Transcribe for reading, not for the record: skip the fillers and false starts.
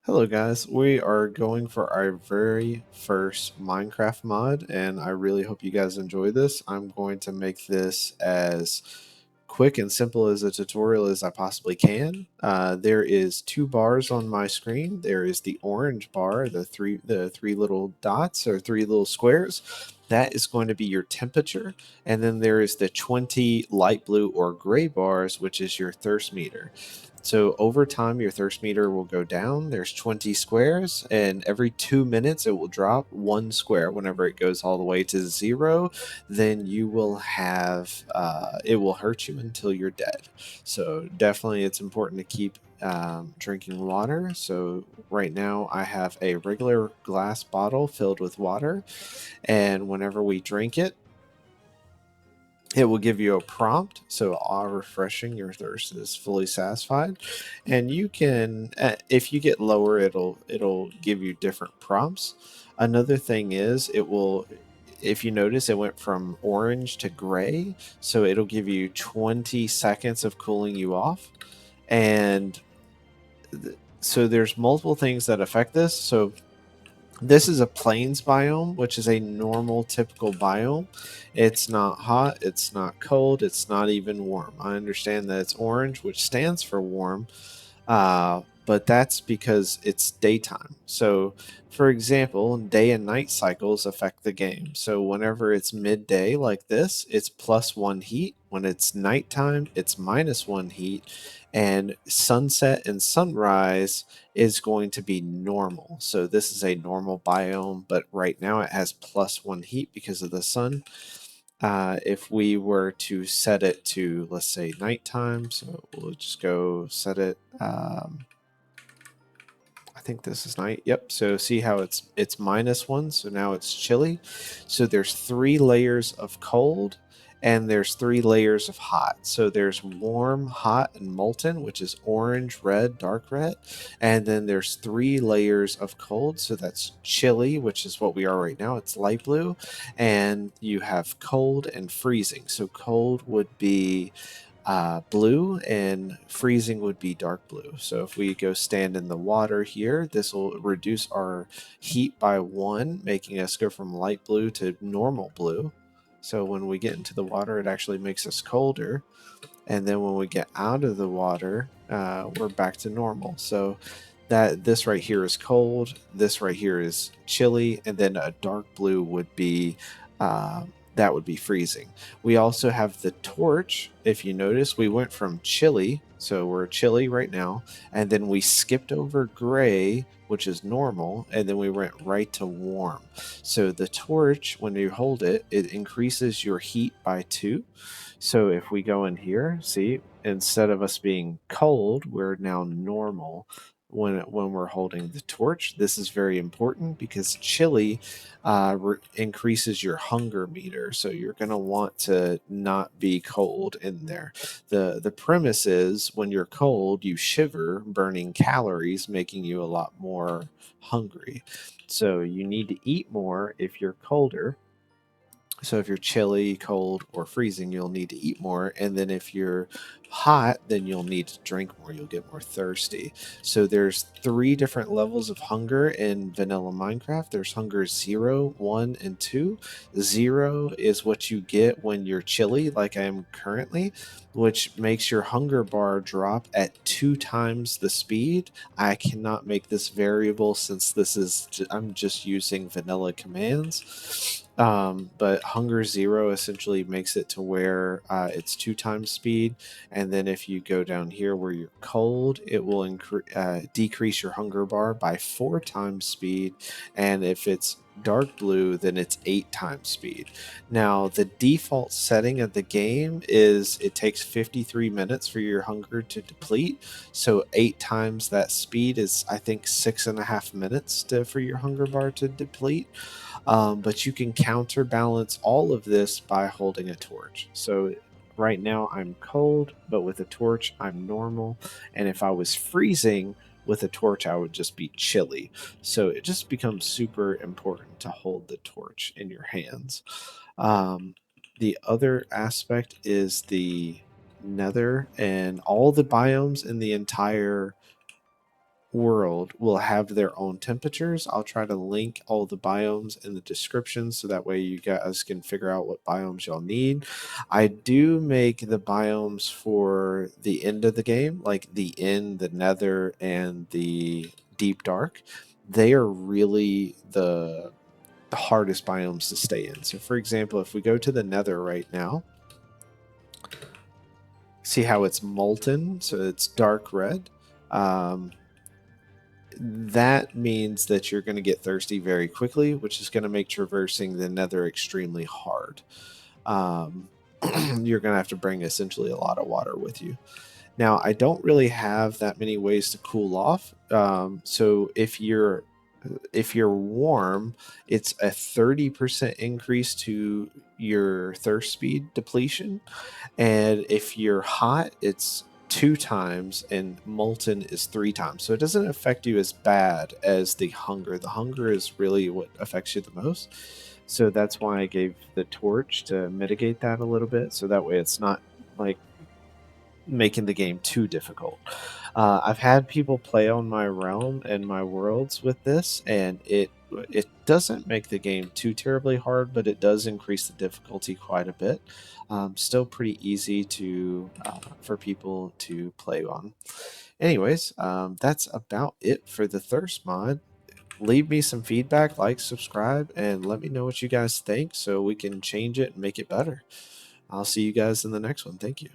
Hello guys, we are going for our very first Minecraft mod and I really hope you guys enjoy this. I'm going to make this as quick and simple as a tutorial as I possibly can. There is two bars on my screen. There is the orange bar, the three little dots or three little squares. That is going to be your temperature. And then there is the 20 light blue or gray bars, which is your thirst meter. So over time, your thirst meter will go down. There's 20 squares, and every 2 minutes, it will drop one square. Whenever it goes all the way to zero, then you will have it will hurt you until you're dead. So definitely, it's important to keep drinking water. So right now, I have a regular glass bottle filled with water, and whenever we drink it, it will give you a prompt, so all refreshing, your thirst is fully satisfied. And you can if you get lower, it'll give you different prompts. Another thing is, it will, if you notice, it went from orange to gray, so it'll give you 20 seconds of cooling you off. And so there's multiple things that affect this. So this is a plains biome, which is a normal, typical biome. It's not hot, it's not cold, it's not even warm. I understand that it's orange, which stands for warm, but that's because it's daytime. So, for example, day and night cycles affect the game. So, whenever it's midday like this, it's +1 heat. When it's nighttime, it's -1 heat. And sunset and sunrise is going to be normal. So, this is a normal biome, but right now it has +1 heat because of the sun. If we were to set it to, let's say, nighttime, so we'll just go set it. I think this is night. Yep. So see how it's -1. So now it's chilly. So there's three layers of cold and there's three layers of hot. So there's warm, hot, and molten, which is orange, red, dark red. And then there's three layers of cold. So that's chilly, which is what we are right now. It's light blue. And you have cold and freezing. So cold would be blue and freezing would be dark blue. So if we go stand in the water here, this will reduce our heat by 1, making us go from light blue to normal blue. So when we get into the water, it actually makes us colder. And then when we get out of the water, we're back to normal. So that this right here is cold, this right here is chilly, and then a dark blue would be that would be freezing. We also have the torch. If you notice, we went from chilly, so we're chilly right now, and then we skipped over gray, which is normal, and then we went right to warm. So the torch, when you hold it, it increases your heat by 2. So if we go in here, see, instead of us being cold, we're now normal when we're holding the torch. This is very important because chili increases your hunger meter, so you're going to want to not be cold in there. The premise is when you're cold, you shiver, burning calories, making you a lot more hungry. So you need to eat more if you're colder. So if you're chilly, cold, or freezing, you'll need to eat more. And then if you're hot, then you'll need to drink more. You'll get more thirsty. So there's three different levels of hunger in vanilla Minecraft. There's hunger 0, 1, and 2. 0 is what you get when you're chilly, like I am currently, which makes your hunger bar drop at 2 times the speed. I cannot make this variable since I'm just using vanilla commands. But hunger 0 essentially makes it to where it's 2 times speed. And then if you go down here where you're cold, it will decrease your hunger bar by 4 times speed. And if it's dark blue, then it's 8 times speed. Now, the default setting of the game is it takes 53 minutes for your hunger to deplete. So 8 times that speed is, I think, 6.5 minutes for your hunger bar to deplete. But you can counterbalance all of this by holding a torch. So right now I'm cold, but with a torch I'm normal. And if I was freezing with a torch, I would just be chilly. So it just becomes super important to hold the torch in your hands. Um, the other aspect is the Nether, and all the biomes in the entire world will have their own temperatures. I'll try to link all the biomes in the description so that way you guys can figure out what biomes y'all need. I do make the biomes for the end of the game, like the end, the nether, and the deep dark. They are really the hardest biomes to stay in. So for example, if we go to the nether right now, see how it's molten, so it's dark red. That means that you're going to get thirsty very quickly, which is going to make traversing the nether extremely hard. Um, you're going to have to bring essentially a lot of water with you. Now, I don't really have that many ways to cool off. So if you're warm, it's a 30% increase to your thirst speed depletion. And if you're hot, it's 2 times, and molten is 3 times. So it doesn't affect you as bad as the hunger. The hunger is really what affects you the most. So that's why I gave the torch to mitigate that a little bit. So that way it's not like making the game too difficult. I've had people play on my realm and my worlds with this, and it doesn't make the game too terribly hard, but it does increase the difficulty quite a bit. Still pretty easy to for people to play on. Anyways, that's about it for the thirst mod. Leave me some feedback, like, subscribe, and let me know what you guys think so we can change it and make it better. I'll see you guys in the next one. Thank you.